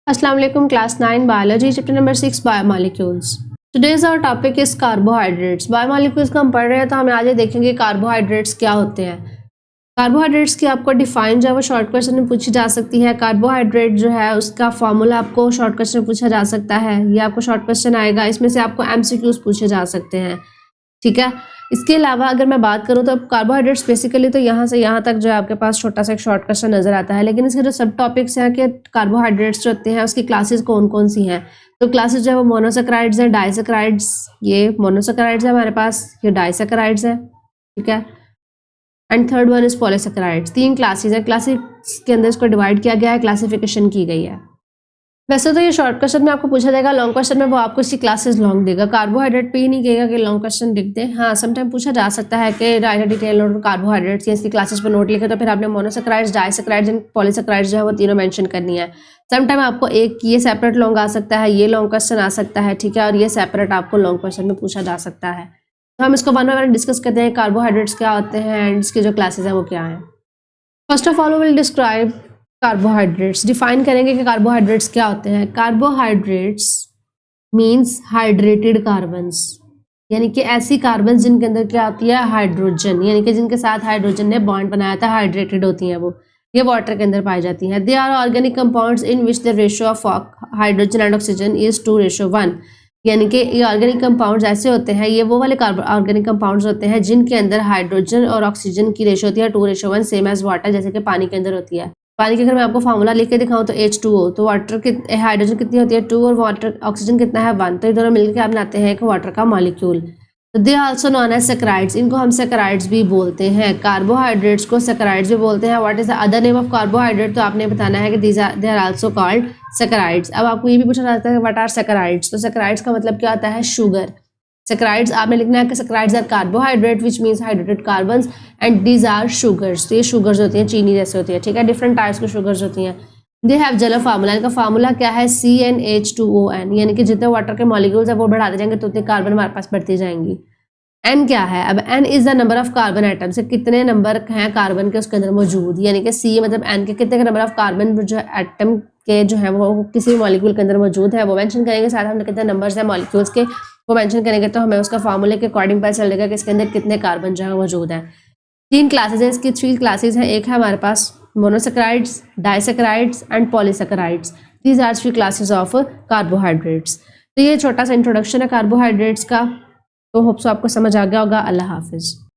Assalamu alaikum, class 9 biology chapter number 6 biomolecules. Today's our topic is carbohydrates. Biomolecules का हम पढ़ रहे हैं तो हम आज देखेंगे कार्बोहाइड्रेट्स क्या होते हैं। कार्बोहाइड्रेट्स की आपको डिफाइन जो है वो शॉर्ट क्वेश्चन में पूछी जा सकती है। कार्बोहाइड्रेट जो है उसका फॉर्मूला आपको शॉर्ट क्वेश्चन में पूछा जा सकता है। ये आपको शॉर्ट क्वेश्चन आएगा, इसमें से आपको एमसीक्यूज पूछे जा सकते हैं। ठीक है, इसके अलावा अगर मैं बात करूँ तो कार्बोहाइड्रेट्स बेसिकली तो यहाँ से यहाँ तक जो है आपके पास छोटा सा एक शॉर्ट क्वेश्चन नजर आता है, लेकिन इसके जो सब टॉपिक्स हैं कि कार्बोहाइड्रेट्स जो होते हैं उसकी क्लासेस कौन कौन सी हैं। तो क्लासेस जो है वो मोनोसेक्राइड्स हैं, डाइसेक्राइड्स, ये मोनोसेक्राइड्स है हमारे पास, ये डाइसेक्राइड्स है। ठीक है, and third one is polysaccharides. 3 classes है, क्लासेस के अंदर इसको डिवाइड किया गया है, क्लासिफिकेशन की गई है। वैसे तो ये शॉर्ट क्वेश्चन में आपको पूछा जाएगा, लॉन्ग क्वेश्चन में वो आपको इसकी क्लासेस लॉन्ग देगा। कार्बोहाइड्रेट पे ही नहीं कहेगा कि लॉन्ग क्वेश्चन लिख दे। हाँ, समटाइम पूछा जा सकता है कि right a detail note carbohydrates या इसकी क्लासेस पर नोट लिखे, तो फिर आपने मोनोसेक्राइड्स, डाइसेक्राइड्स एंड पॉलीसेक्राइड्स जो है वो तीनों मेंशन करनी है। समटाइम आपको एक ये सेपरेट लॉन्ग आ सकता है, ये लॉन्ग क्वेश्चन आ सकता है। ठीक है, और ये सेपरेट आपको लॉन्ग क्वेश्चन में पूछा जा सकता है। तो हम इसको वन बाय वन डिस्कस करते हैं, कार्बोहाइड्रेट्स क्या होते हैं एंड इसकी जो क्लासेस हैं वो क्या है। First of all we will describe carbohydrates. Define करेंगे कि कार्बोहाइड्रेट्स क्या होते हैं। कार्बोहाइड्रेट्स मींस हाइड्रेटेड कार्बन्स, यानी कि ऐसी कार्बन जिनके अंदर क्या होती है, हाइड्रोजन, यानी कि जिनके साथ हाइड्रोजन ने बॉन्ड बनाया था, हाइड्रेटेड होती हैं वो, ये वाटर के अंदर पाई जाती हैं। They are organic compounds in which the ratio of hydrogen and oxygen is 2:1, यानी कि ये ऑर्गेनिक कंपाउंड्स ऐसे होते हैं, ये वो वाले ऑर्गेनिक कंपाउंड्स होते हैं जिनके अंदर हाइड्रोजन और ऑक्सीजन की रेशियो होती है 2:1, सेम एज वाटर, जैसे कि पानी के अंदर होती है। पानी के अगर मैं आपको फार्मूला लिख के दिखाऊं तो H2O, तो वाटर की हाइड्रोजन कितनी होती है 2 और वाटर ऑक्सीजन कितना है 1, तो ये दोनों मिलकर क्या बनाते हैं, एक वाटर का मॉलिक्यूल। तो they also known as saccharides, इनको हम सैकराइड्स भी बोलते हैं। कार्बोहाइड्रेट्स को सैकराइड्स भी बोलते हैं। What is the other name of carbohydrate, तो आपने बताना है कि they are also called saccharides. अब आपको ये भी पूछा जाता है व्हाट आर सैकराइड्स, तो सैकराइड्स का मतलब क्या होता है, शुगर। सैकराइड्स आपने लिखना है कि saccharides are carbohydrate which means hydrated carbons and these are sugars, तो ये शुगर्स होती हैं, चीनी जैसे होती है। ठीक है, डिफरेंट टाइप्स की शुगर्स होती हैं। दे हैव जेलर फार्मूला, इनका फार्मूला क्या है, CnH2ON, यानी कि जितने वाटर के मॉलिक्यूल्स है वो बढ़ाते जाएंगे तो उतने कार्बन हमारे पास बढ़ती जाएंगी। N क्या है, अब N is the number of carbon atom, से कितने नंबर हैं कार्बन के उसके अंदर मौजूद, यानी कि C मतलब N के कितने नंबर ऑफ कार्बन जो एटम के जो है वो किसी भी मॉलिक्यूल के अंदर मौजूद है वो मेंशन करेंगे। साथ हम कितने नंबर्स हैं मॉलिक्यूल्स के वो मेंशन करेंगे, तो हमें उसका फार्मूले के अकॉर्डिंग पता चलेगा कि इसके अंदर कितने कार्बन जो है मौजूद है। 3 क्लासेज है, इसकी 3 क्लासेज हैं। एक है हमारे पास monosaccharides, disaccharides and polysaccharides. These are 3 classes of carbohydrates. तो ये छोटा सा इंट्रोडक्शन है कार्बोहाइड्रेट्स का। तो होप सो आपको समझ आ गया होगा। अल्लाह हाफिज़।